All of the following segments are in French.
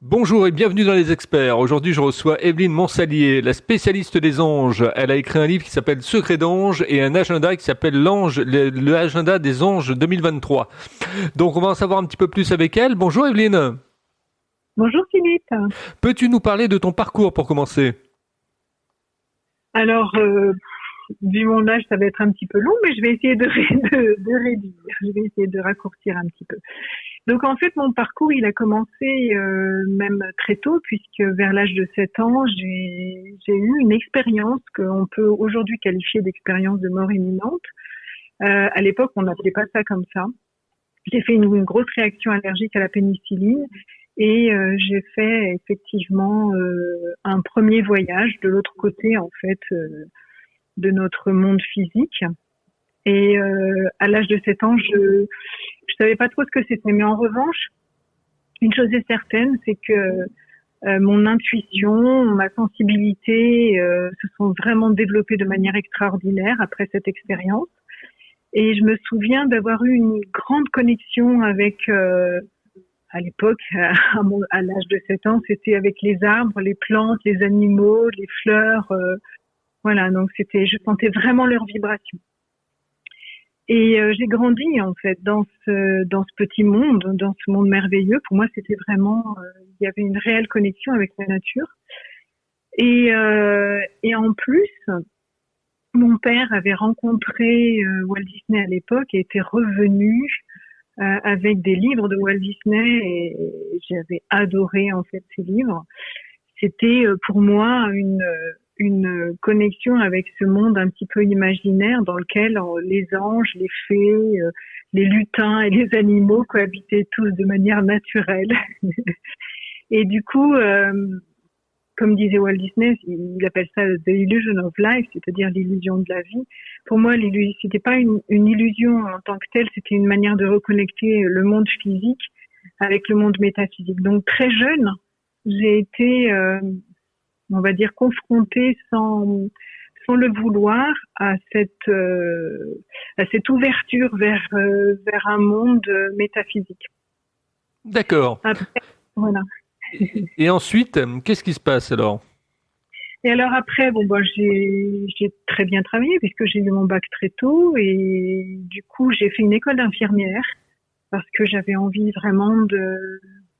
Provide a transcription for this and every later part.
Bonjour et bienvenue dans Les Experts. Aujourd'hui, je reçois Evelyne Monsalier, la spécialiste des anges. Elle a écrit un livre qui s'appelle Secret d'ange et un agenda qui s'appelle l'agenda des anges 2023. Donc, on va en savoir un petit peu plus avec elle. Bonjour Evelyne. Bonjour Philippe. Peux-tu nous parler de ton parcours pour commencer? Alors, vu mon âge, ça va être un petit peu long, mais je vais essayer de réduire. Je vais essayer de raccourcir un petit peu. Donc, en fait, mon parcours, il a commencé même très tôt, puisque vers l'âge de 7 ans, j'ai eu une expérience qu'on peut aujourd'hui qualifier d'expérience de mort imminente. À l'époque, on n'appelait pas ça comme ça. J'ai fait une grosse réaction allergique à la pénicilline. Et j'ai fait effectivement un premier voyage de l'autre côté en fait de notre monde physique. Et à l'âge de 7 ans, je savais pas trop ce que c'était. Mais en revanche, une chose est certaine, c'est que mon intuition, ma sensibilité se sont vraiment développées de manière extraordinaire après cette expérience. Et je me souviens d'avoir eu une grande connexion avec à l'époque, à l'âge de 7 ans, c'était avec les arbres, les plantes, les animaux, les fleurs. Voilà, donc je sentais vraiment leur vibration. Et j'ai grandi en fait dans ce petit monde, dans ce monde merveilleux. Pour moi, c'était vraiment, il y avait une réelle connexion avec la nature. Et en plus, mon père avait rencontré Walt Disney à l'époque et était revenu avec des livres de Walt Disney et j'avais adoré en fait ces livres. C'était pour moi une connexion avec ce monde un petit peu imaginaire dans lequel les anges, les fées, les lutins et les animaux cohabitaient tous de manière naturelle. Et du coup, comme disait Walt Disney, il appelle ça the illusion of life, c'est-à-dire l'illusion de la vie. Pour moi, c'était pas une illusion en tant que telle, c'était une manière de reconnecter le monde physique avec le monde métaphysique. Donc très jeune, j'ai été, on va dire, confrontée sans le vouloir à cette ouverture vers un monde métaphysique. D'accord. Après, voilà. Et ensuite, qu'est-ce qui se passe alors? Et alors après, j'ai très bien travaillé puisque j'ai eu mon bac très tôt et du coup j'ai fait une école d'infirmière parce que j'avais envie vraiment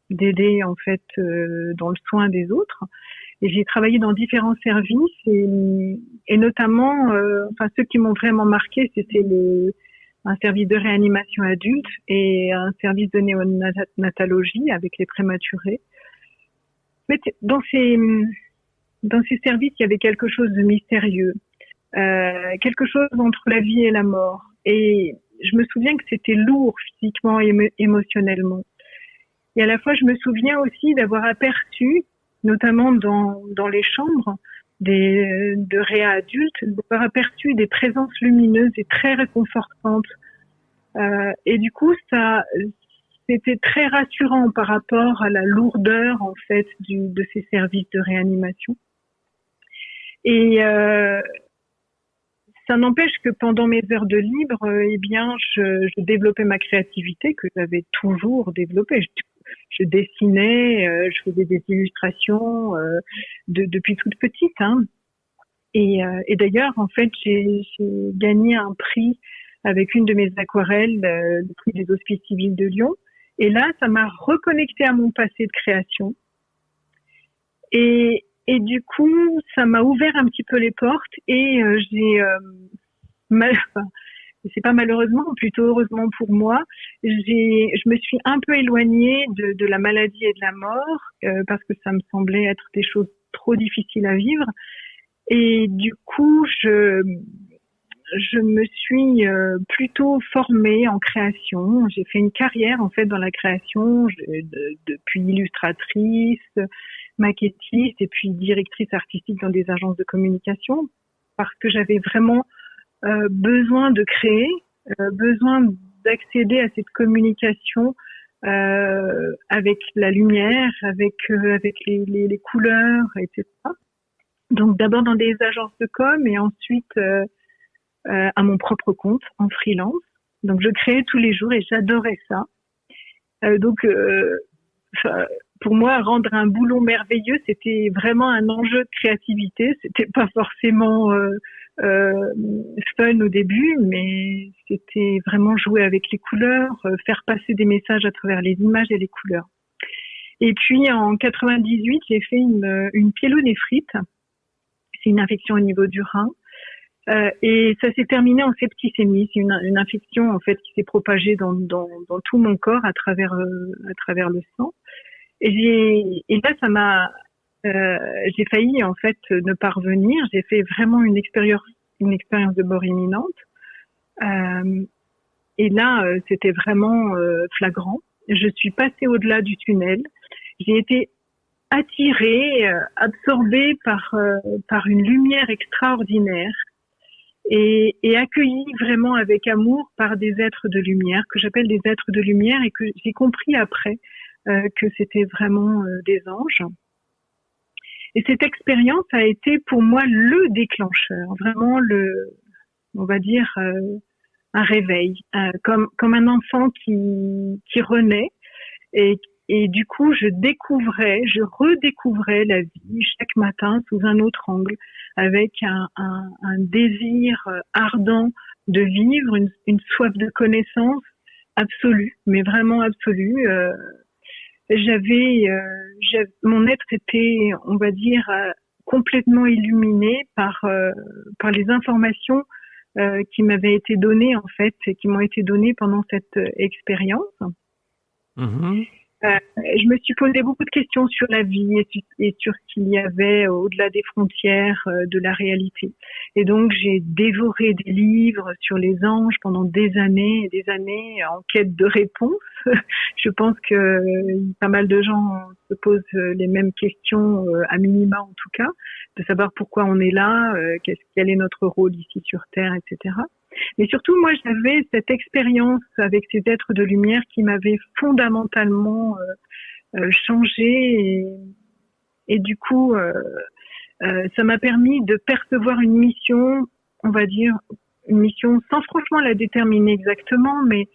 d'aider en fait dans le soin des autres. Et j'ai travaillé dans différents services et notamment, enfin ceux qui m'ont vraiment marqué, c'était un service de réanimation adulte et un service de néonatologie avec les prématurés. Mais dans ces services, il y avait quelque chose de mystérieux, quelque chose entre la vie et la mort. Et je me souviens que c'était lourd physiquement et émotionnellement. Et à la fois, je me souviens aussi d'avoir aperçu, notamment dans les chambres de réa adultes, d'avoir aperçu des présences lumineuses et très réconfortantes. Et du coup, c'était très rassurant par rapport à la lourdeur en fait de ces services de réanimation. Et ça n'empêche que pendant mes heures de libre, eh bien, je développais ma créativité que j'avais toujours développée. Je dessinais, je faisais des illustrations depuis toute petite. Hein. Et d'ailleurs, en fait, j'ai gagné un prix avec une de mes aquarelles, le prix des Hospices civils de Lyon. Et là, ça m'a reconnecté à mon passé de création. Et du coup, ça m'a ouvert un petit peu les portes et enfin, c'est pas malheureusement, plutôt heureusement pour moi, je me suis un peu éloignée de la maladie et de la mort parce que ça me semblait être des choses trop difficiles à vivre. Et du coup, je me suis plutôt formée en création. J'ai fait une carrière en fait dans la création, depuis illustratrice, maquettiste et puis directrice artistique dans des agences de communication parce que j'avais vraiment besoin de créer, besoin d'accéder à cette communication avec la lumière, avec les couleurs, etc. Donc d'abord dans des agences de com et ensuite à mon propre compte en freelance. Donc je créais tous les jours et j'adorais ça. Donc pour moi, rendre un boulot merveilleux, c'était vraiment un enjeu de créativité. C'était pas forcément fun au début, mais c'était vraiment jouer avec les couleurs, faire passer des messages à travers les images et les couleurs. Et puis en 98, j'ai fait une pyélonéphrite. C'est une infection au niveau du rein. Et ça s'est terminé en septicémie. C'est une infection en fait qui s'est propagée dans tout mon corps à travers le sang. Et là, j'ai failli en fait ne pas revenir. J'ai fait vraiment une expérience de mort imminente. Et là, c'était vraiment flagrant. Je suis passée au-delà du tunnel. J'ai été attirée, absorbée par une lumière extraordinaire et accueillie vraiment avec amour par des êtres de lumière que j'appelle des êtres de lumière et que j'ai compris après que c'était vraiment des anges. Et cette expérience a été pour moi le déclencheur, vraiment on va dire un réveil, comme un enfant qui renaît et du coup je redécouvrais la vie chaque matin sous un autre angle, avec un désir ardent de vivre, une soif de connaissance absolue, mais vraiment absolue. Mon être était, on va dire, complètement illuminé par les informations qui m'avaient été données en fait, et qui m'ont été données pendant cette expérience. Mhm. Je me suis posé beaucoup de questions sur la vie et sur ce qu'il y avait au-delà des frontières de la réalité. Et donc, j'ai dévoré des livres sur les anges pendant des années et des années en quête de réponses. Je pense que pas mal de gens se posent les mêmes questions, à minima en tout cas, de savoir pourquoi on est là, quel est notre rôle ici sur Terre, etc. Mais surtout, moi, j'avais cette expérience avec ces êtres de lumière qui m'avaient fondamentalement changé et du coup, ça m'a permis de percevoir une mission, on va dire, une mission sans franchement la déterminer exactement, mais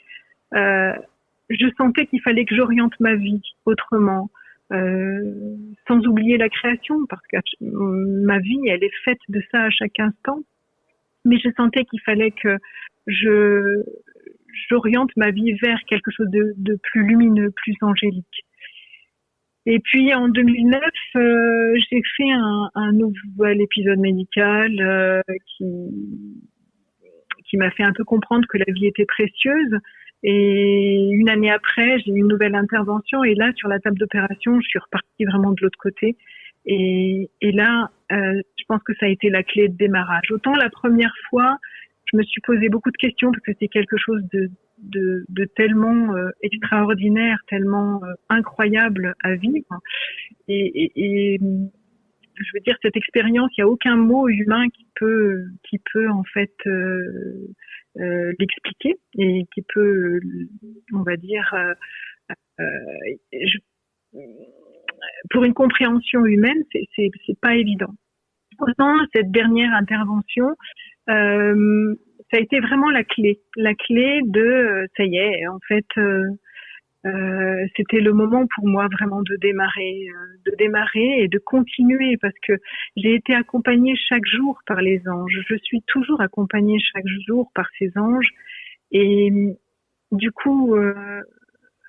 je sentais qu'il fallait que j'oriente ma vie autrement, sans oublier la création, parce que ma vie, elle est faite de ça à chaque instant. Mais je sentais qu'il fallait que j'oriente ma vie vers quelque chose de plus lumineux, plus angélique. Et puis en 2009, j'ai fait un nouvel épisode médical qui m'a fait un peu comprendre que la vie était précieuse. Et une année après, j'ai eu une nouvelle intervention. Et là, sur la table d'opération, je suis repartie vraiment de l'autre côté. Et là, je pense que ça a été la clé de démarrage. Autant la première fois, je me suis posé beaucoup de questions parce que c'est quelque chose de tellement extraordinaire, tellement incroyable à vivre. Et je veux dire, cette expérience, il n'y a aucun mot humain qui peut en fait l'expliquer et qui peut, on va dire, pour une compréhension humaine, c'est pas évident. Pourtant, cette dernière intervention, ça a été vraiment la clé de ça y est, en fait, c'était le moment pour moi vraiment de démarrer et de continuer, parce que j'ai été accompagnée chaque jour par les anges. Je suis toujours accompagnée chaque jour par ces anges, et du coup,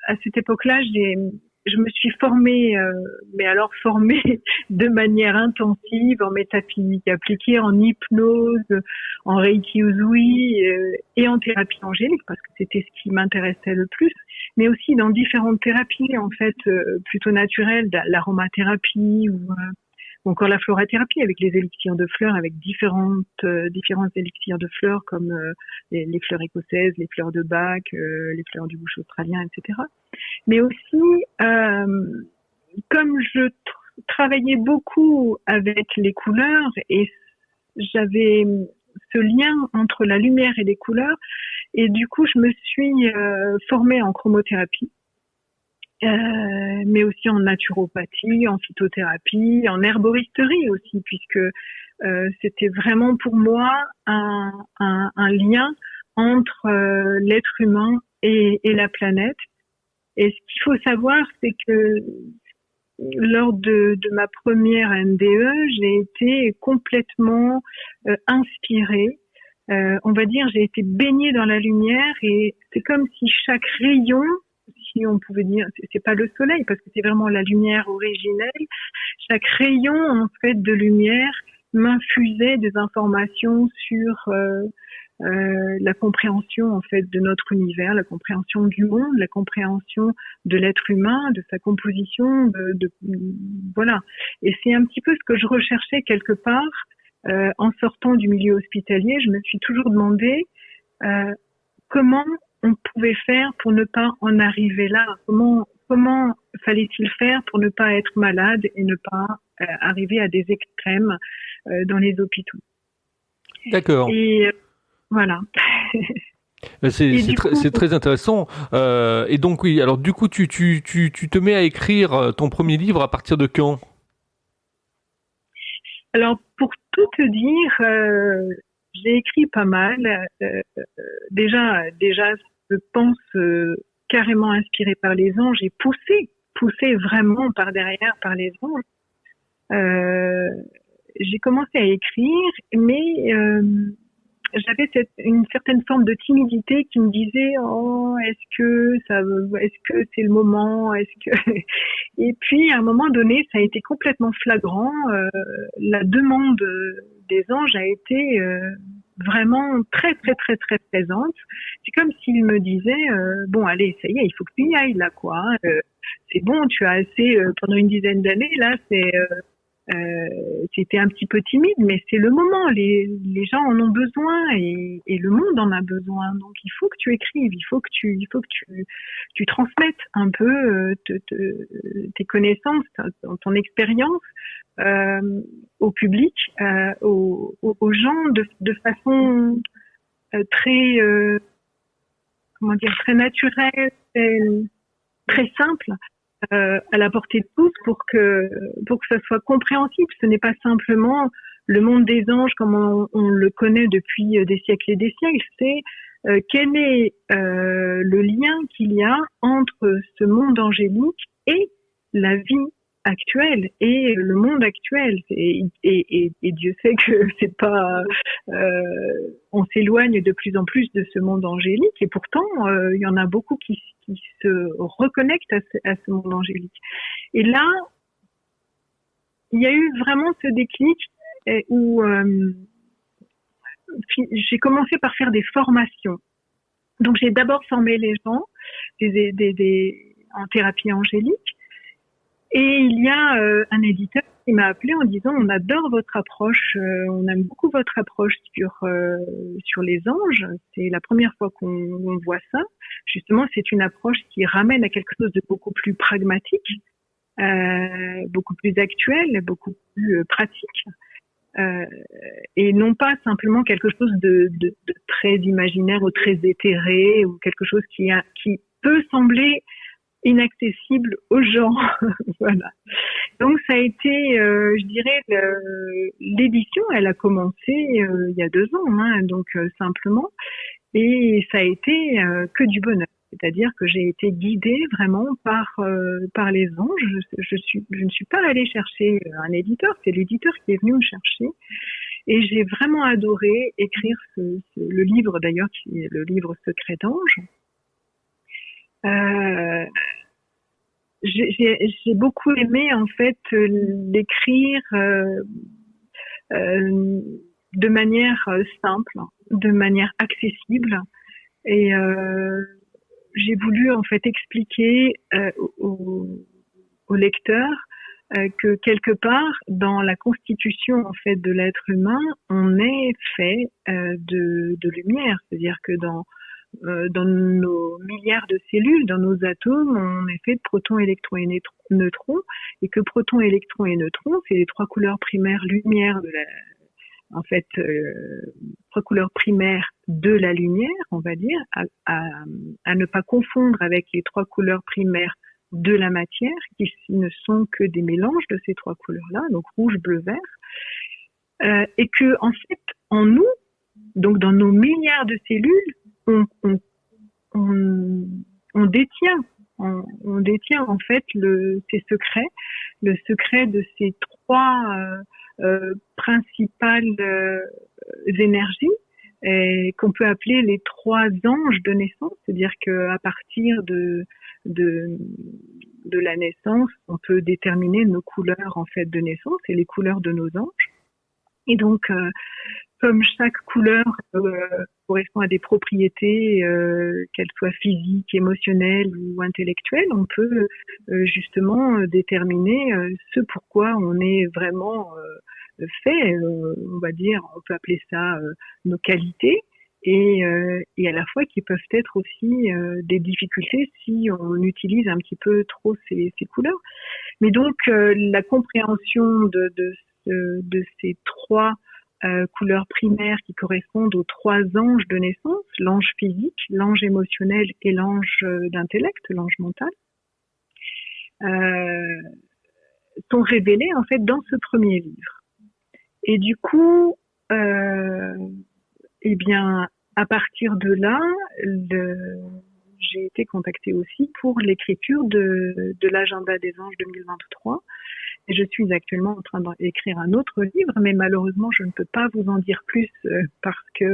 à cette époque-là, je me suis formée, mais alors formée de manière intensive en métaphysique appliquée, en hypnose, en Reiki Usui et en thérapie angélique, parce que c'était ce qui m'intéressait le plus, mais aussi dans différentes thérapies en fait plutôt naturelles, l'aromathérapie ou encore la florathérapie avec les élixirs de fleurs, avec différents élixirs de fleurs comme les fleurs écossaises, les fleurs de Bach, les fleurs du bush australien, etc. Mais aussi, comme je travaillais beaucoup avec les couleurs et j'avais ce lien entre la lumière et les couleurs, et du coup, je me suis formée en chromothérapie, mais aussi en naturopathie, en phytothérapie, en herboristerie aussi, puisque c'était vraiment pour moi un lien entre l'être humain et la planète. Et ce qu'il faut savoir, c'est que lors de ma première MDE, j'ai été complètement inspirée. On va dire, j'ai été baignée dans la lumière et c'est comme si chaque rayon, si on pouvait dire, c'est pas le soleil parce que c'est vraiment la lumière originelle, chaque rayon en fait de lumière m'infusait des informations sur la compréhension en fait de notre univers, la compréhension du monde, la compréhension de l'être humain, de sa composition, voilà. Et c'est un petit peu ce que je recherchais quelque part en sortant du milieu hospitalier. Je me suis toujours demandé comment on pouvait faire pour ne pas en arriver là. Comment fallait-il faire pour ne pas être malade et ne pas arriver à des extrêmes dans les hôpitaux. D'accord. Et voilà. C'est très intéressant. Et donc oui, alors du coup, tu te mets à écrire ton premier livre à partir de quand? Alors pour tout te dire, j'ai écrit pas mal. Déjà, je pense carrément inspirée par les anges et poussée vraiment par derrière par les anges. J'ai commencé à écrire, mais j'avais une certaine forme de timidité qui me disait est-ce que c'est le moment, et puis à un moment donné ça a été complètement flagrant. La demande des anges a été vraiment très très très très présente. C'est comme s'ils me disaient bon allez, ça y est, il faut que tu y ailles là quoi. C'est bon, tu as assez pendant une dizaine d'années là, c'était un petit peu timide, mais c'est le moment. Les gens en ont besoin et le monde en a besoin. Donc il faut que tu écrives, il faut que tu transmettes un peu tes connaissances, ton expérience au public, aux gens de façon très très naturelle, très simple. À la portée de tous pour que ça soit compréhensible. Ce n'est pas simplement le monde des anges comme on le connaît depuis des siècles et des siècles. C'est quel est le lien qu'il y a entre ce monde angélique et la vie actuelle et le monde actuel. Et Dieu sait que c'est pas, on s'éloigne de plus en plus de ce monde angélique et pourtant il y en a beaucoup qui se reconnectent à ce monde angélique. Et là, il y a eu vraiment ce déclic où j'ai commencé par faire des formations. Donc j'ai d'abord formé les gens en thérapie angélique. Et il y a un éditeur qui m'a appelé en disant on adore votre approche, on aime beaucoup votre approche sur les anges. C'est la première fois qu'on voit ça. Justement, c'est une approche qui ramène à quelque chose de beaucoup plus pragmatique, beaucoup plus actuel, beaucoup plus pratique, et non pas simplement quelque chose de très imaginaire ou très éthéré ou quelque chose qui peut sembler inaccessible aux gens. Voilà. Donc ça a été, je dirais, l'édition, elle a commencé il y a 2 ans, donc simplement, et ça a été que du bonheur. C'est-à-dire que j'ai été guidée vraiment par les anges. Je ne suis pas allée chercher un éditeur, c'est l'éditeur qui est venu me chercher. Et j'ai vraiment adoré écrire le livre d'ailleurs, qui est le livre Secret d'ange. J'ai beaucoup aimé en fait l'écrire de manière simple, de manière accessible, et j'ai voulu en fait expliquer au lecteur que quelque part dans la constitution en fait de l'être humain, on est fait de lumière, c'est-à-dire que dans nos milliards de cellules, dans nos atomes, on est fait de protons, électrons et neutrons, et que protons, électrons et neutrons, c'est les 3 couleurs primaires lumière trois couleurs primaires de la lumière, on va dire, à ne pas confondre avec les 3 couleurs primaires de la matière, qui ne sont que des mélanges de ces 3 couleurs-là, donc rouge, bleu, vert, et que en fait, en nous, donc dans nos milliards de cellules, on détient on détient en fait ces secrets, le secret de ces trois principales énergies et qu'on peut appeler les trois anges de naissance, c'est-à-dire qu'à partir de la naissance, on peut déterminer nos couleurs en fait de naissance et les couleurs de nos anges. Et donc, comme chaque couleur correspond à des propriétés, qu'elles soient physiques, émotionnelles ou intellectuelles, on peut justement déterminer ce pourquoi on est vraiment fait. On va dire, on peut appeler ça nos qualités. Et à la fois qui peuvent être aussi des difficultés si on utilise un petit peu trop ces couleurs. Mais donc la compréhension de ces trois couleurs primaires qui correspondent aux trois anges de naissance, l'ange physique, l'ange émotionnel et l'ange d'intellect, l'ange mental, sont révélés en fait dans ce premier livre. Et du coup, eh bien, à partir de là, j'ai été contactée aussi pour l'écriture de l'agenda des anges 2023. Et je suis actuellement en train d'écrire un autre livre, mais malheureusement, je ne peux pas vous en dire plus parce que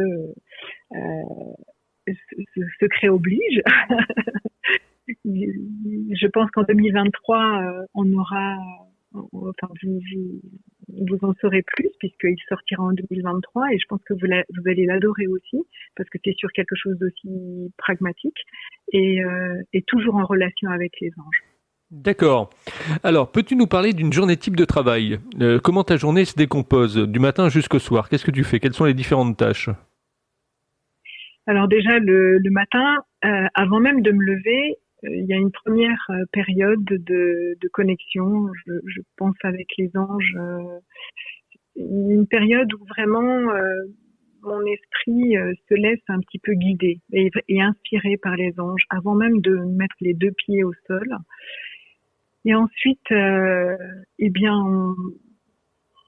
ce secret oblige. Je pense qu'en 2023, on aura, enfin, vous en saurez plus puisqu'il sortira en 2023 et je pense que vous allez l'adorer aussi parce que c'est sur quelque chose d'aussi pragmatique et toujours en relation avec les anges. D'accord. Alors, peux-tu nous parler d'une journée type de travail? Comment ta journée se décompose du matin jusqu'au soir? Qu'est-ce que tu fais? Quelles sont les différentes tâches? Alors déjà, le matin, avant même de me lever, il y a une première période de connexion, je pense avec les anges, une période où vraiment mon esprit se laisse un petit peu guider et inspirer par les anges avant même de mettre les deux pieds au sol. Et ensuite, eh bien,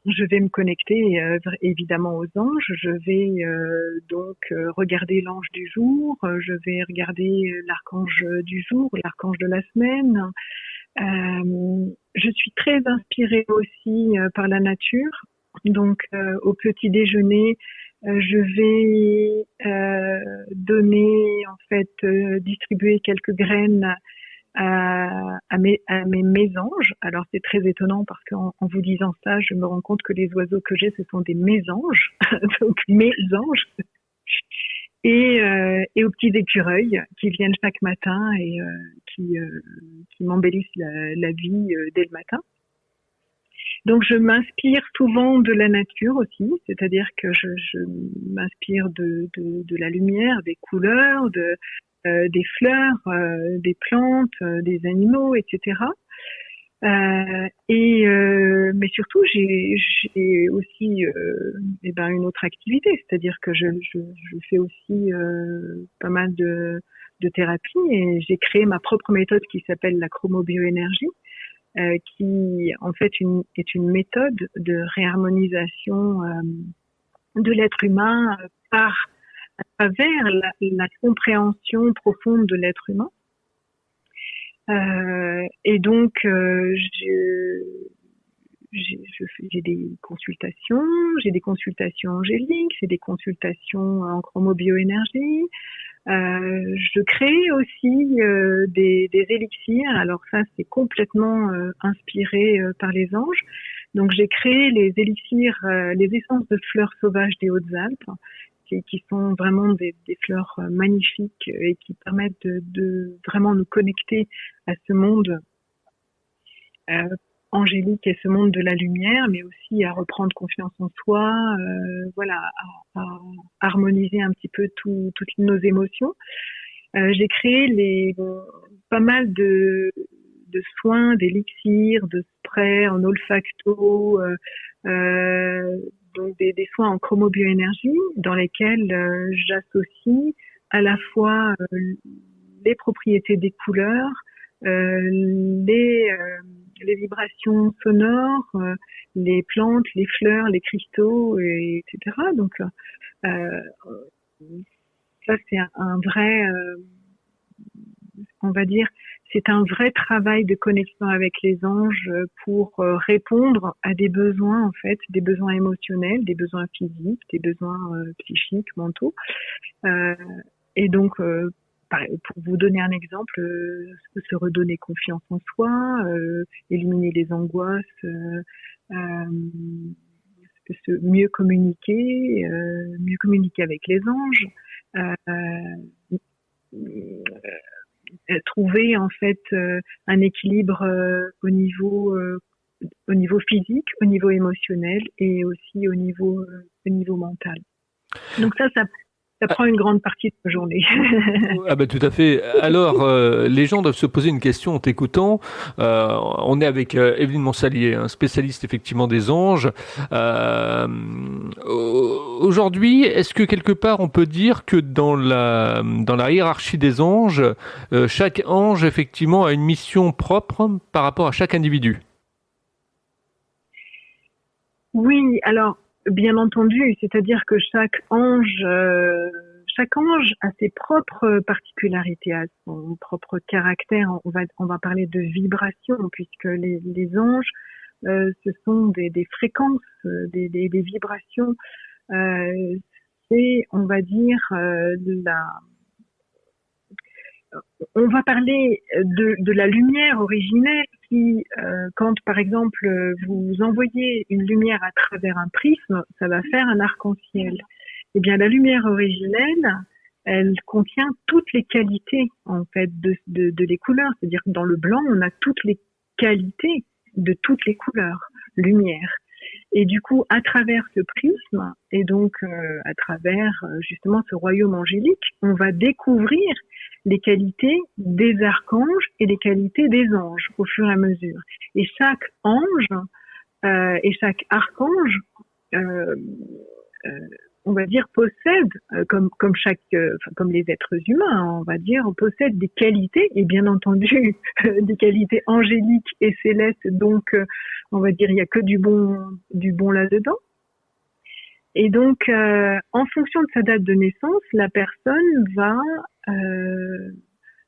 je vais me connecter évidemment aux anges. Je vais donc regarder l'ange du jour. Je vais regarder l'archange du jour, l'archange de la semaine. Je suis très inspirée aussi par la nature. Donc, au petit déjeuner, je vais donner, en fait, distribuer quelques graines à mes mésanges. Alors c'est très étonnant parce qu'en vous disant ça, je me rends compte que les oiseaux que j'ai, ce sont des mésanges, donc mésanges, et aux petits écureuils qui viennent chaque matin et qui m'embellissent la vie dès le matin. Donc je m'inspire souvent de la nature aussi, c'est-à-dire que je m'inspire de la lumière, des couleurs, des fleurs, des plantes, des animaux, etc. Mais surtout, j'ai aussi une autre activité, c'est-à-dire que je fais aussi pas mal de thérapie et j'ai créé ma propre méthode qui s'appelle la chromobioénergie, qui en fait est une méthode de réharmonisation de l'être humain à travers la compréhension profonde de l'être humain. Et donc, j'ai des consultations angéliques, j'ai des consultations en chromobioénergie. Je crée aussi des élixirs. Alors ça, c'est complètement inspiré par les anges. Donc j'ai créé les élixirs, les essences de fleurs sauvages des Hautes-Alpes, qui sont vraiment des fleurs magnifiques et qui permettent de vraiment nous connecter à ce monde angélique et ce monde de la lumière, mais aussi à reprendre confiance en soi, à harmoniser un petit peu toutes nos émotions. J'ai créé pas mal de soins, d'élixirs, de sprays en olfacto, donc des soins en chromobioénergie dans lesquels j'associe à la fois les propriétés des couleurs, les vibrations sonores, les plantes, les fleurs, les cristaux, etc. Donc ça c'est un vrai, on va dire, c'est un vrai travail de connexion avec les anges pour répondre à des besoins, en fait, des besoins émotionnels, des besoins physiques, des besoins psychiques, mentaux. Et donc, pour vous donner un exemple, se redonner confiance en soi, éliminer les angoisses, mieux communiquer avec les anges, trouver en fait un équilibre au niveau physique, au niveau émotionnel et aussi au niveau mental. Donc ça prend une grande partie de la journée. Ah bah tout à fait. Alors, les gens doivent se poser une question en t'écoutant. On est avec Evelyne Monsalier, un spécialiste effectivement des anges. Aujourd'hui, est-ce que quelque part on peut dire que dans la hiérarchie des anges, chaque ange effectivement a une mission propre par rapport à chaque individu? Oui, alors bien entendu, c'est-à-dire que chaque ange a ses propres particularités, a son propre caractère. On va parler de vibration, puisque les anges, ce sont des fréquences, des vibrations. C'est, on va dire, on va parler de la lumière originelle qui, quand par exemple vous envoyez une lumière à travers un prisme, ça va faire un arc-en-ciel. Eh bien, la lumière originelle, elle contient toutes les qualités en fait de les couleurs. C'est-à-dire que dans le blanc, on a toutes les qualités de toutes les couleurs, lumière. Et du coup, à travers ce prisme, et donc à travers justement ce royaume angélique, on va découvrir les qualités des archanges et les qualités des anges au fur et à mesure. Et chaque ange et chaque archange, on va dire, possède, comme les êtres humains, on va dire, possède des qualités, et bien entendu des qualités angéliques et célestes. Donc, on va dire, il y a que du bon là-dedans. Et donc, en fonction de sa date de naissance, la personne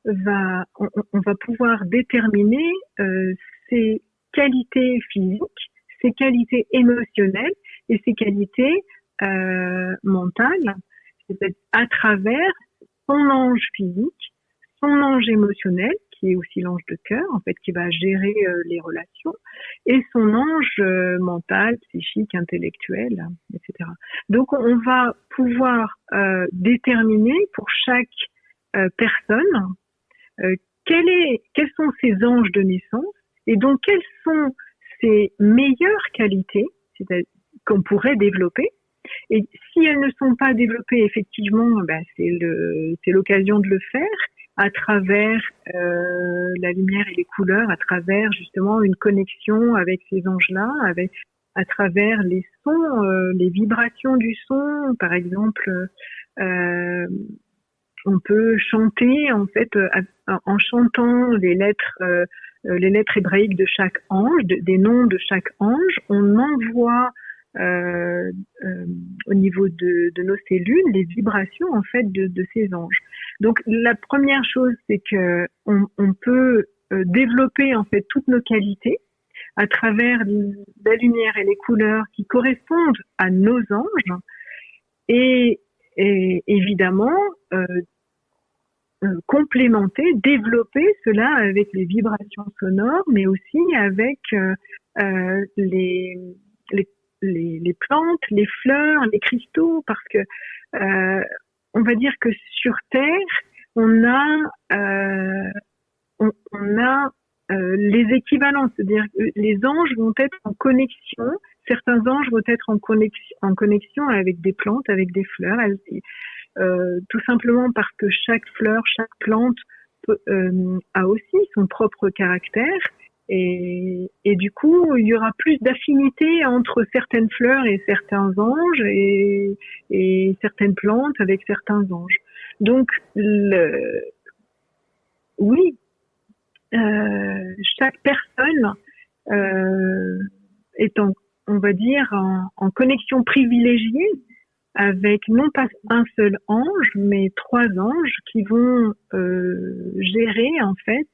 on va pouvoir déterminer ses qualités physiques, ses qualités émotionnelles et ses qualités mentales, c'est-à-dire à travers son ange physique, son ange émotionnel, qui est aussi l'ange de cœur, en fait, qui va gérer les relations, et son ange mental, psychique, intellectuel, etc. Donc, on va pouvoir déterminer pour chaque personne quels sont ses anges de naissance, et donc quelles sont ses meilleures qualités qu'on pourrait développer. Et si elles ne sont pas développées, effectivement, c'est l'occasion de le faire à travers la lumière et les couleurs, à travers justement une connexion avec ces anges-là, à travers les sons, les vibrations du son. Par exemple, on peut chanter en fait en chantant les lettres hébraïques de chaque ange, des noms de chaque ange. On envoie au niveau de nos cellules les vibrations en fait de ces anges. Donc la première chose, c'est que on peut développer en fait toutes nos qualités à travers la lumière et les couleurs qui correspondent à nos anges, et évidemment complémenter, développer cela avec les vibrations sonores, mais aussi avec les plantes, les fleurs, les cristaux, parce que on va dire que sur Terre, on a les équivalents, c'est-à-dire que les anges vont être en connexion. Certains anges vont être en connexion avec des plantes, avec des fleurs, tout simplement parce que chaque fleur, chaque plante a aussi son propre caractère. Et du coup, il y aura plus d'affinité entre certaines fleurs et certains anges et certaines plantes avec certains anges. Donc, oui, chaque personne est on va dire, en connexion privilégiée avec non pas un seul ange, mais 3 anges qui vont gérer en fait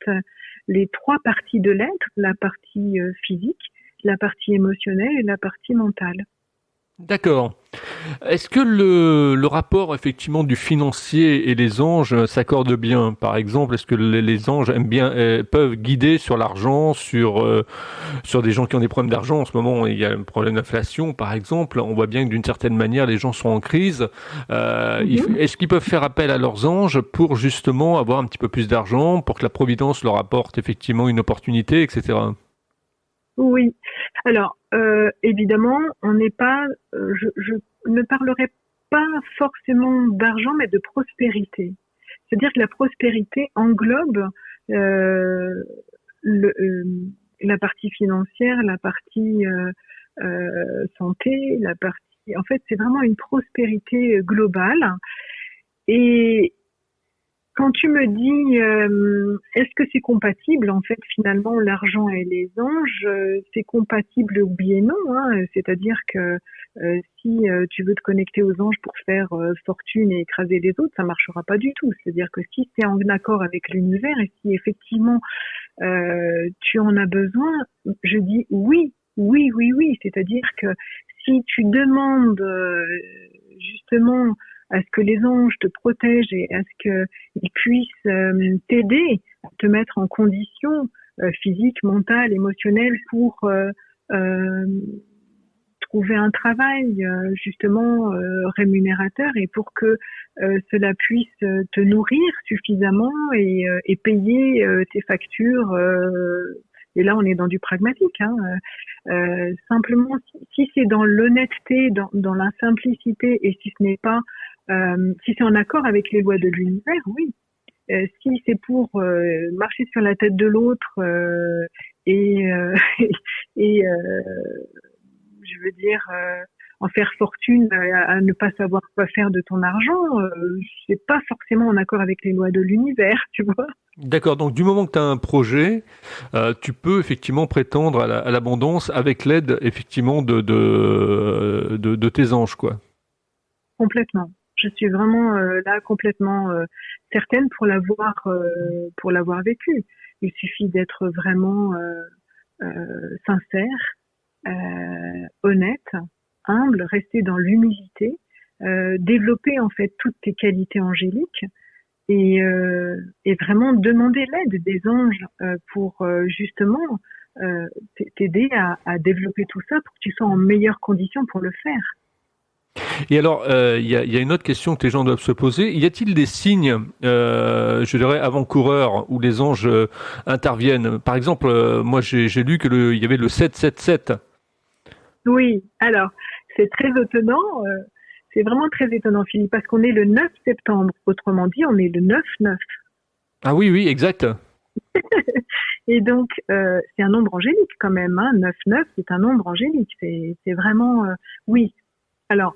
les 3 parties de l'être, la partie physique, la partie émotionnelle et la partie mentale. D'accord. Est-ce que le rapport effectivement du financier et les anges s'accorde bien? Par exemple, est-ce que les anges aiment bien, peuvent guider sur l'argent, sur des gens qui ont des problèmes d'argent? En ce moment, il y a un problème d'inflation, par exemple. On voit bien que d'une certaine manière, les gens sont en crise. Mhm. Est-ce qu'ils peuvent faire appel à leurs anges pour justement avoir un petit peu plus d'argent, pour que la providence leur apporte effectivement une opportunité, etc. Oui. Alors, évidemment, on n'est pas, je ne parlerai pas forcément d'argent, mais de prospérité. C'est-à-dire que la prospérité englobe euh, le, euh, la partie financière, la partie santé, la partie. En fait, c'est vraiment une prospérité globale. Et quand tu me dis, est-ce que c'est compatible, en fait, finalement, l'argent et les anges, c'est compatible oui et non, hein. C'est-à-dire que si tu veux te connecter aux anges pour faire fortune et écraser les autres, ça marchera pas du tout. C'est-à-dire que si tu es en accord avec l'univers et si effectivement tu en as besoin, je dis oui, oui, oui, oui. C'est-à-dire que si tu demandes justement à ce que les anges te protègent et à ce qu'ils puissent t'aider à te mettre en condition physique, mentale, émotionnelle pour euh, trouver un travail justement rémunérateur et pour que cela puisse te nourrir suffisamment et payer tes factures. Et là, on est dans du pragmatique. Hein. Simplement, si c'est dans l'honnêteté, dans la simplicité, et si ce n'est pas, si c'est en accord avec les lois de l'univers, oui. Si c'est pour marcher sur la tête de l'autre et, et je veux dire en faire fortune à ne pas savoir quoi faire de ton argent, c'est pas forcément en accord avec les lois de l'univers, tu vois. D'accord, donc du moment que tu as un projet, tu peux effectivement prétendre à l'abondance avec l'aide effectivement de tes anges, quoi. Complètement. Je suis vraiment là complètement certaine pour l'avoir vécu. Il suffit d'être vraiment sincère, honnête, humble, rester dans l'humilité, développer en fait toutes tes qualités angéliques et vraiment demander l'aide des anges pour justement t'aider à développer tout ça pour que tu sois en meilleures conditions pour le faire. Et alors, il y a une autre question que les gens doivent se poser. Y a-t-il des signes, je dirais, avant-coureurs où les anges interviennent? Par exemple, moi j'ai lu il y avait le 777. Oui, alors c'est très étonnant, c'est vraiment très étonnant Philippe, parce qu'on est le 9 septembre, autrement dit on est le 9-9. Ah oui, oui, exact. Et donc c'est un nombre angélique quand même, hein, 9-9 c'est un nombre angélique, c'est vraiment, oui. Alors,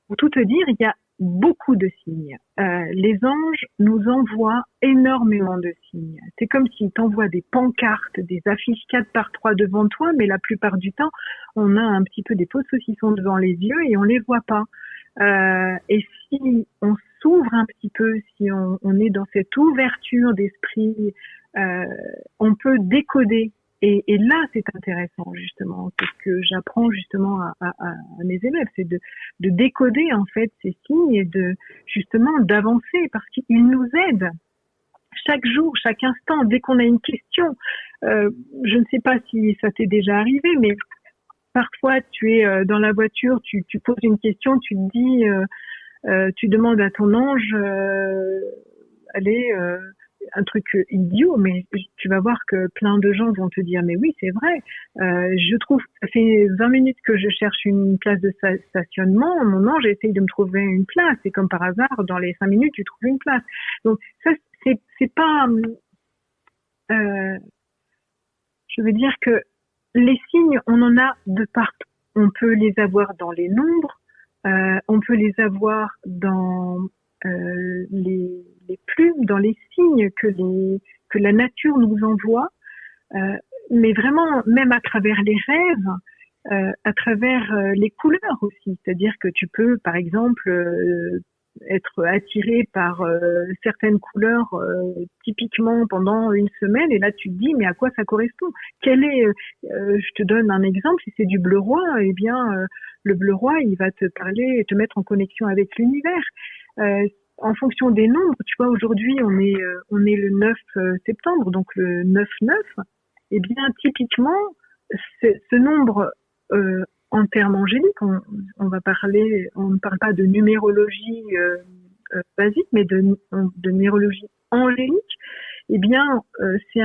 pour tout te dire, il y a beaucoup de signes. Les anges nous envoient énormément de signes. C'est comme s'ils t'envoient des pancartes, des affiches 4x3 devant toi, mais la plupart du temps, on a un petit peu des pots de saucisson devant les yeux et on les voit pas. Et si on s'ouvre un petit peu, si on est dans cette ouverture d'esprit, euh, on peut décoder. Et là, c'est intéressant, justement. C'est ce que j'apprends justement à mes élèves, c'est de décoder, en fait, ces signes et justement, d'avancer parce qu'ils nous aident chaque jour, chaque instant, dès qu'on a une question. Je ne sais pas si ça t'est déjà arrivé, mais parfois, tu es dans la voiture, tu poses une question, tu te dis, tu demandes à ton ange, allez, un truc idiot, mais tu vas voir que plein de gens vont te dire, mais oui, c'est vrai. Je trouve, ça fait 20 minutes que je cherche une place de stationnement. Mon ange essaye de me trouver une place. Et comme par hasard, dans les 5 minutes, tu trouves une place. Donc ça, c'est pas. Je veux dire que les signes, on en a de partout. On peut les avoir dans les nombres, on peut les avoir dans les plumes, dans les signes que la nature nous envoie, mais vraiment même à travers les rêves. à travers les couleurs aussi. C'est-à-dire que tu peux, par exemple, être attiré par certaines couleurs typiquement pendant une semaine, et là tu te dis mais à quoi ça correspond? Je te donne un exemple, si c'est du bleu roi, eh bien le bleu roi il va te parler, te mettre en connexion avec l'univers. En fonction des nombres, tu vois, aujourd'hui on est le 9 septembre, donc le 9-9, eh bien typiquement ce nombre en termes angéliques, on ne parle pas de numérologie basique, mais de numérologie angélique. Eh bien, c'est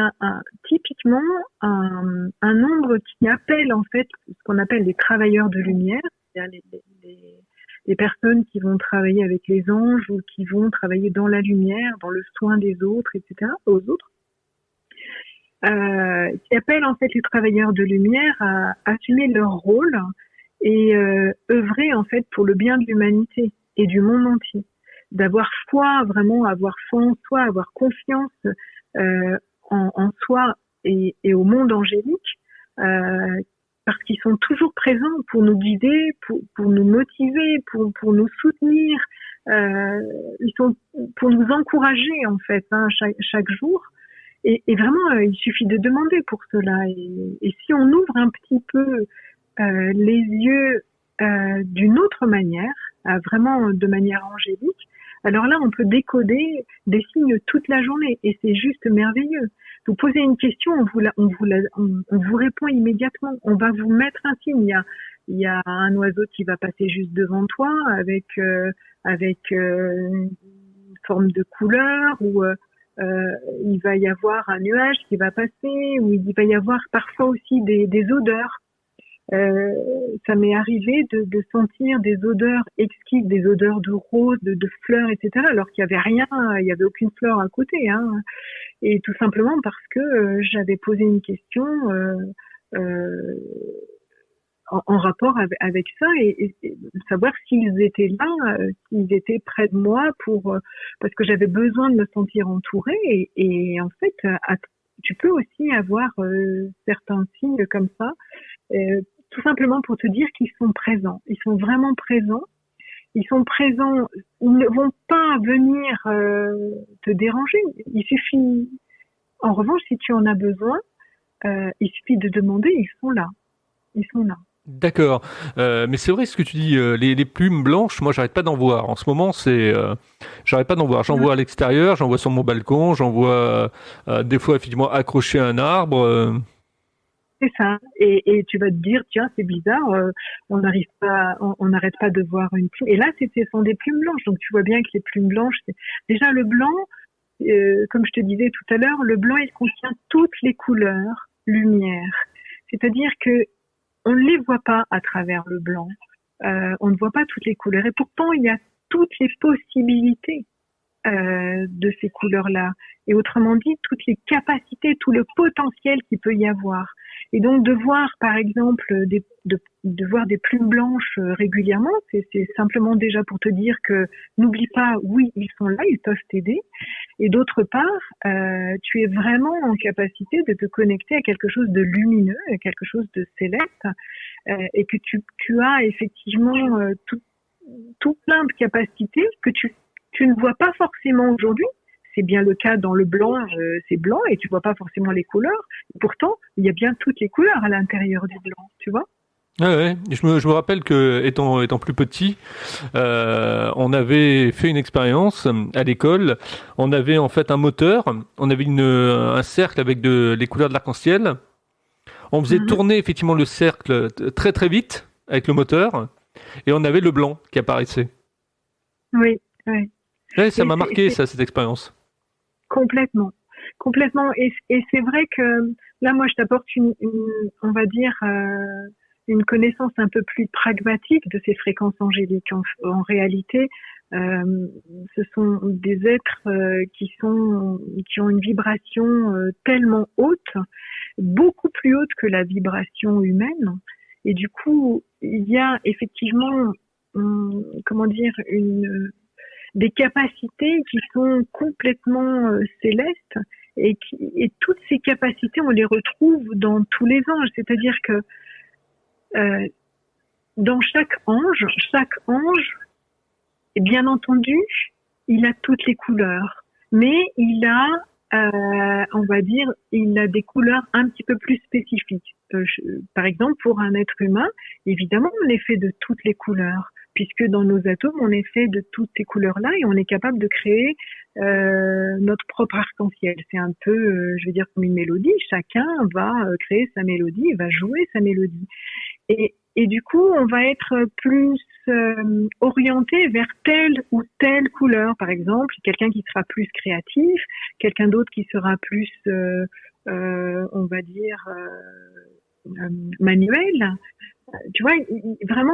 typiquement un nombre qui appelle en fait ce qu'on appelle les travailleurs de lumière, c'est-à-dire les personnes qui vont travailler avec les anges ou qui vont travailler dans la lumière, dans le soin des autres, etc., aux autres. Qui appellent en fait les travailleurs de lumière à assumer leur rôle et œuvrer en fait pour le bien de l'humanité et du monde entier. D'avoir foi, vraiment avoir foi en soi, avoir confiance en soi et au monde angélique, parce qu'ils sont toujours présents pour nous guider, pour nous motiver, pour nous soutenir. Ils sont pour nous encourager en fait chaque jour. Et vraiment, il suffit de demander pour cela. Et si on ouvre un petit peu les yeux d'une autre manière, vraiment de manière angélique, alors là, on peut décoder des signes toute la journée. Et c'est juste merveilleux. Vous posez une question, on vous répond immédiatement. On va vous mettre un signe. Il y a un oiseau qui va passer juste devant toi avec une forme de couleur ou il va y avoir un nuage qui va passer, ou il va y avoir parfois aussi des odeurs. Ça m'est arrivé de sentir des odeurs exquises, des odeurs de roses, de fleurs, etc., alors qu'il y avait rien, il y avait aucune fleur à côté, hein. Et tout simplement parce que j'avais posé une question en rapport avec ça et savoir s'ils étaient là, s'ils étaient près de moi parce que j'avais besoin de me sentir entourée et en fait tu peux aussi avoir certains signes comme ça, tout simplement pour te dire qu'ils sont présents, ils sont vraiment présents, ils sont présents, ils ne vont pas venir te déranger, il suffit, en revanche si tu en as besoin, il suffit de demander, ils sont là. D'accord, mais c'est vrai ce que tu dis, les plumes blanches, moi j'arrête pas d'en voir. En ce moment, j'arrête pas d'en voir. J'en vois à l'extérieur, j'en vois sur mon balcon, j'en vois des fois effectivement accroché à un arbre. C'est ça. Et tu vas te dire, tiens, c'est bizarre, on n'arrête pas de voir une plume. Et là, ce sont des plumes blanches. Donc tu vois bien que les plumes blanches, déjà le blanc, comme je te disais tout à l'heure, le blanc il contient toutes les couleurs lumière. C'est-à-dire que on ne les voit pas à travers le blanc. On ne voit pas toutes les couleurs. Et pourtant, il y a toutes les possibilités de ces couleurs-là. Et autrement dit, toutes les capacités, tout le potentiel qu'il peut y avoir. Et donc, de voir, par exemple, de voir des plumes blanches régulièrement, c'est simplement déjà pour te dire que n'oublie pas, oui, ils sont là, ils peuvent t'aider. Et d'autre part, tu es vraiment en capacité de te connecter à quelque chose de lumineux, à quelque chose de céleste, et que tu as effectivement tout plein de capacités que tu ne vois pas forcément aujourd'hui. C'est bien le cas dans le blanc, c'est blanc et tu vois pas forcément les couleurs. Et pourtant, il y a bien toutes les couleurs à l'intérieur du blanc, tu vois. Ouais. Je me rappelle que étant plus petit, on avait fait une expérience à l'école. On avait en fait un moteur, on avait un cercle avec les couleurs de l'arc-en-ciel. On faisait tourner effectivement le cercle très très vite avec le moteur et on avait le blanc qui apparaissait. Oui. Ouais, ça m'a marqué cette expérience. Complètement. Et c'est vrai que là, moi, je t'apporte on va dire, une connaissance un peu plus pragmatique de ces fréquences angéliques. En réalité, ce sont des êtres qui ont une vibration tellement haute, beaucoup plus haute que la vibration humaine. Et du coup, il y a effectivement, des capacités qui sont complètement célestes et toutes ces capacités, on les retrouve dans tous les anges. C'est-à-dire que Euh, dans chaque ange, bien entendu, il a toutes les couleurs, mais il a, on va dire, il a des couleurs un petit peu plus spécifiques. Par exemple, pour un être humain, évidemment, on est fait de toutes les couleurs, puisque dans nos atomes, on est fait de toutes ces couleurs-là et on est capable de créer notre propre arc-en-ciel. C'est un peu, je veux dire, comme une mélodie. Chacun va créer sa mélodie, va jouer sa mélodie. Et du coup, on va être plus orienté vers telle ou telle couleur. Par exemple, quelqu'un qui sera plus créatif, quelqu'un d'autre qui sera plus, on va dire, manuel. Tu vois, vraiment,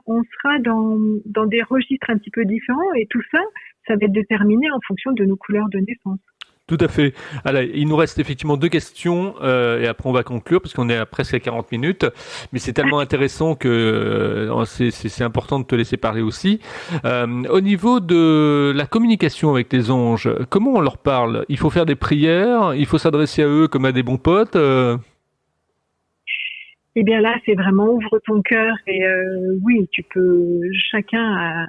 on sera dans des registres un petit peu différents et tout ça, ça va être déterminé en fonction de nos couleurs de naissance. Tout à fait. Alors, il nous reste effectivement 2 questions et après on va conclure parce qu'on est à presque à 40 minutes. Mais c'est tellement intéressant que c'est important de te laisser parler aussi. Au niveau de la communication avec les anges, comment on leur parle? Il faut faire des prières, il faut s'adresser à eux comme à des bons potes. Eh bien là, c'est vraiment ouvre ton cœur et oui, tu peux. Chacun a,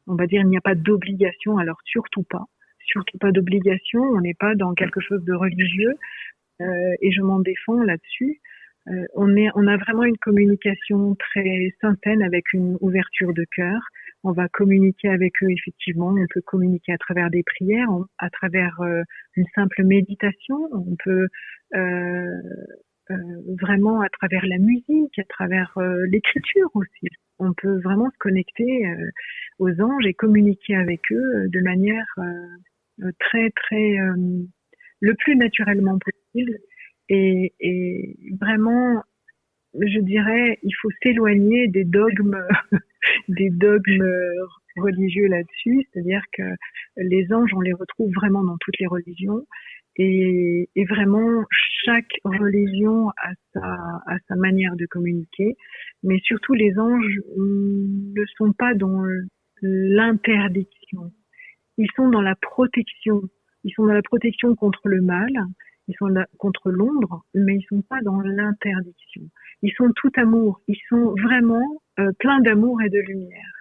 on va dire, il n'y a pas d'obligation. Alors surtout pas d'obligation. On n'est pas dans quelque chose de religieux et je m'en défends là-dessus. On a vraiment une communication très saine avec une ouverture de cœur. On va communiquer avec eux effectivement. On peut communiquer à travers des prières, à travers une simple méditation. On peut vraiment à travers la musique, à travers l'écriture aussi. On peut vraiment se connecter aux anges et communiquer avec eux de manière très très le plus naturellement possible et vraiment je dirais il faut s'éloigner des dogmes des dogmes religieux là-dessus, c'est-à-dire que les anges on les retrouve vraiment dans toutes les religions et vraiment chaque religion a sa manière de communiquer, mais surtout les anges ne sont pas dans l'interdiction. Ils sont dans la protection. Ils sont dans la protection contre le mal, ils sont là contre l'ombre, mais ils sont pas dans l'interdiction. Ils sont tout amour. Ils sont vraiment pleins d'amour et de lumière.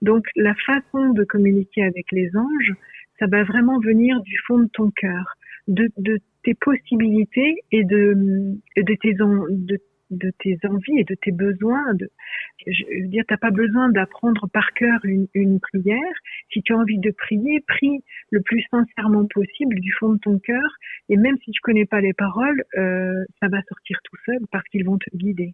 Donc la façon de communiquer avec les anges, ça va vraiment venir du fond de ton cœur, de tes possibilités et de tes envies et de tes besoins. Je veux dire, t'as pas besoin d'apprendre par cœur une prière. Si tu as envie de prier, prie le plus sincèrement possible du fond de ton cœur. Et même si tu connais pas les paroles, ça va sortir tout seul parce qu'ils vont te guider.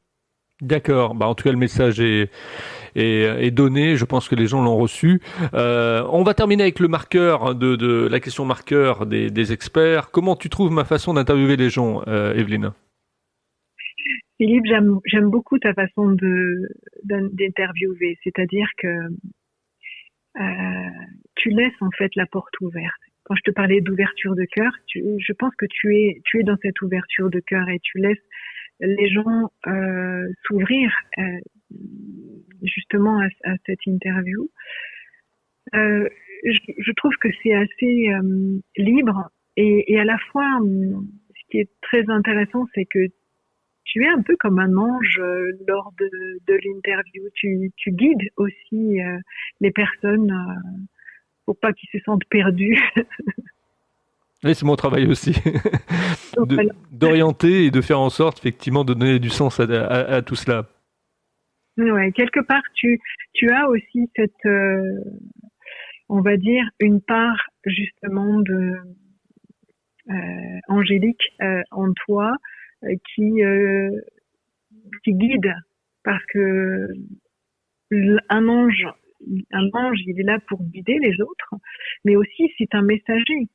D'accord. Bah, en tout cas, le message est donné. Je pense que les gens l'ont reçu. On va terminer avec le marqueur de la question marqueur des experts. Comment tu trouves ma façon d'interviewer les gens, Evelyne? Philippe, j'aime beaucoup ta façon d'interviewer. C'est-à-dire que tu laisses en fait la porte ouverte. Quand je te parlais d'ouverture de cœur, je pense que tu es dans cette ouverture de cœur et tu laisses les gens s'ouvrir justement à cette interview. Je trouve que c'est assez libre et à la fois, ce qui est très intéressant, c'est que tu es un peu comme un ange lors de l'interview. Tu guides aussi les personnes pour pas qu'ils se sentent perdus. Oui, c'est mon travail aussi, d'orienter et de faire en sorte, effectivement, de donner du sens à tout cela. Ouais, quelque part, tu as aussi cette, on va dire, une part justement de angélique en toi qui guide, parce que un ange, il est là pour guider les autres, mais aussi c'est un messager.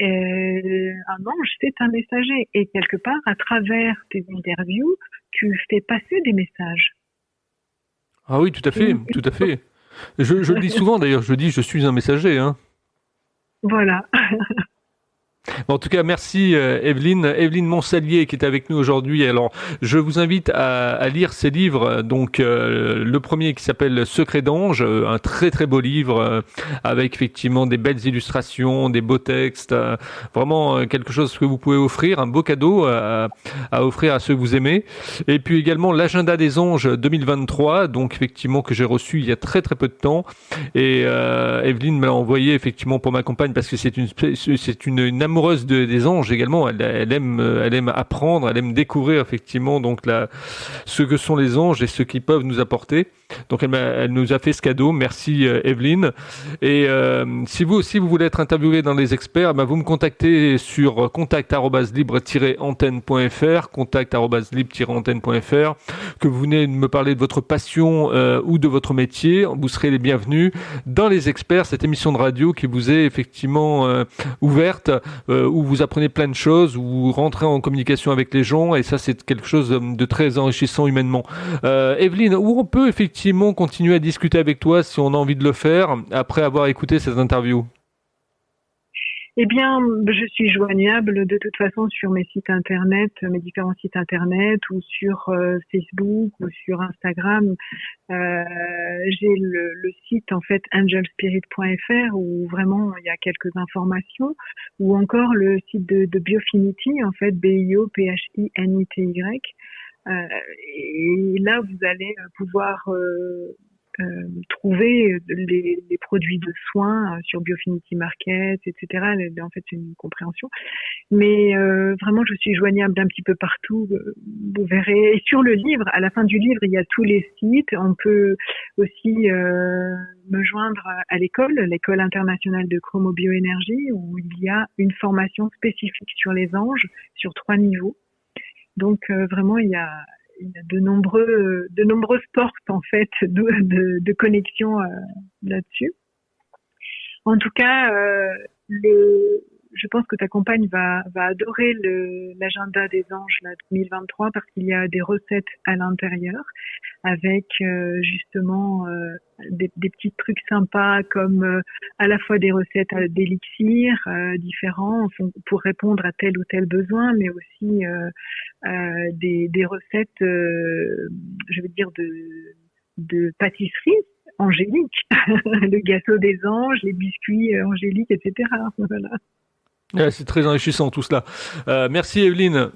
Un ange, c'est un messager. Et quelque part, à travers tes interviews, tu fais passer des messages. Ah oui, tout à fait, tout à fait. Je le dis souvent d'ailleurs, je dis je suis un messager. Hein. Voilà. En tout cas, merci Evelyne Monsalier qui est avec nous aujourd'hui. Alors, je vous invite à lire ses livres. Donc, le premier qui s'appelle Secret d'ange, un très très beau livre avec effectivement des belles illustrations, des beaux textes, vraiment quelque chose que vous pouvez offrir, un beau cadeau à offrir à ceux que vous aimez. Et puis également l'agenda des anges 2023, donc effectivement que j'ai reçu il y a très très peu de temps. Et Evelyne me l'a envoyé effectivement pour ma compagne parce que c'est une amoureuse des anges également. Elle aime apprendre, elle aime découvrir effectivement donc ce que sont les anges et ce qu'ils peuvent nous apporter. Donc elle nous a fait ce cadeau. Merci Evelyne. Et si vous aussi vous voulez être interviewé dans les experts, vous me contactez sur contact@libre-antenne.fr, contact@libre-antenne.fr. Que vous venez de me parler de votre passion ou de votre métier, vous serez les bienvenus dans les experts, cette émission de radio qui vous est effectivement ouverte, où vous apprenez plein de choses, où vous rentrez en communication avec les gens, et ça c'est quelque chose de très enrichissant humainement. Evelyne, où on peut effectivement continuer à discuter avec toi si on a envie de le faire après avoir écouté cette interview? Eh bien, je suis joignable de toute façon sur mes sites internet, mes différents sites internet, ou sur Facebook ou sur Instagram. J'ai le site en fait angelspirit.fr où vraiment il y a quelques informations, ou encore le site de Biofinity en fait BIOPHINITY. Et là vous allez pouvoir trouver les produits de soins sur Biofinity Market, etc. En fait, c'est une compréhension. Mais vraiment, je suis joignable d'un petit peu partout. Vous verrez. Et sur le livre, à la fin du livre, il y a tous les sites. On peut aussi me joindre à l'école internationale de chromobioénergie, où il y a une formation spécifique sur les anges, sur 3 niveaux. Donc vraiment, il y a de nombreuses portes en fait de connexion là-dessus. En tout cas, je pense que ta compagne va adorer l'agenda des anges là, 2023 parce qu'il y a des recettes à l'intérieur avec justement des petits trucs sympas comme à la fois des recettes d'élixir différents pour répondre à tel ou tel besoin, mais aussi des recettes, je veux dire de pâtisserie angélique, le gâteau des anges, les biscuits angéliques, etc. Voilà. Ouais, c'est très enrichissant tout cela. Merci Evelyne.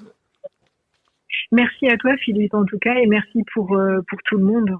Merci à toi Philippe en tout cas, et merci pour tout le monde.